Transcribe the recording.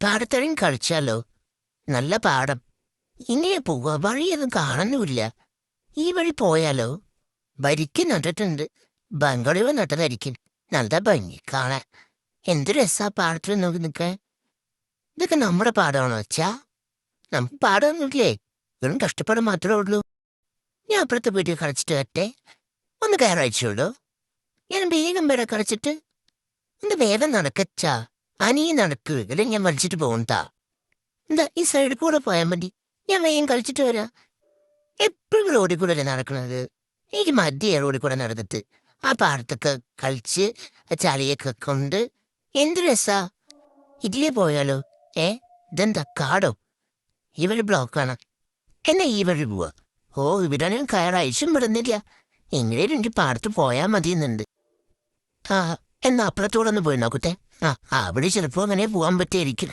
പാടത്തഴയും കളിച്ചാലോ? നല്ല പാടം. ഇങ്ങനെ പോവുക, വഴിയൊന്നും കാണുന്നുമില്ല. ഈ വഴി പോയാലോ? വരിക്ക് നട്ടിട്ടുണ്ട്. ബംഗളൂരു നട്ടതായിരിക്കും. നല്ല ഭംഗി കാണാൻ. എന്ത് രസാ പാടത്തിൽ നോക്കി നിൽക്കാൻ. ഇതൊക്കെ നമ്മുടെ പാടമാണോ വെച്ചാ? നമുക്ക് പാടമൊന്നുമില്ലേ? വെറും കഷ്ടപ്പാട് മാത്രമേ ഉള്ളൂ. ഞാൻ അപ്പുറത്തെ വീട്ടിൽ കളിച്ചിട്ട് വരട്ടെ. ഒന്ന് കയറയച്ചുള്ളൂ. ഞാൻ വേഗം വരെ കളിച്ചിട്ട് ഒന്ന് വേഗം നടക്കച്ചാ. അനിയെ നടക്കുക, അല്ലെങ്കിൽ ഞാൻ വലിച്ചിട്ട് പോകുന്നതാ. എന്താ ഈ സൈഡിൽ കൂടെ പോയാൽ മതി. ഞാൻ വേഗം കളിച്ചിട്ട് വരാം. എപ്പോഴും റോഡിൽ കൂടെ അല്ലേ നടക്കുന്നത്. എനിക്ക് മതിയെ റോഡിൽ കൂടെ നടന്നിട്ട്. ആ പാടത്തൊക്കെ കളിച്ച് ചളിയൊക്കെ കൊണ്ട് എന്ത് രസാ. ഇതിലേ പോയാലോ? ഇതെന്താ കാടോ? ഈ വഴി ബ്ലോക്കാണ്. എന്നാ ഈ വഴി പോവാ. ഇവിടെ ഞാൻ കയറാഴ്ചയും വിടുന്നില്ല. എങ്ങനെയും എനിക്ക് പാടത്ത് പോയാൽ മതിയെന്നുണ്ട്. ആ എന്നാ അപ്പുറത്തോടൊന്ന് പോയി നോക്കട്ടെ. അവിടെ ചിലപ്പോൾ അങ്ങനെ പോകാൻ പറ്റിയായിരിക്കും.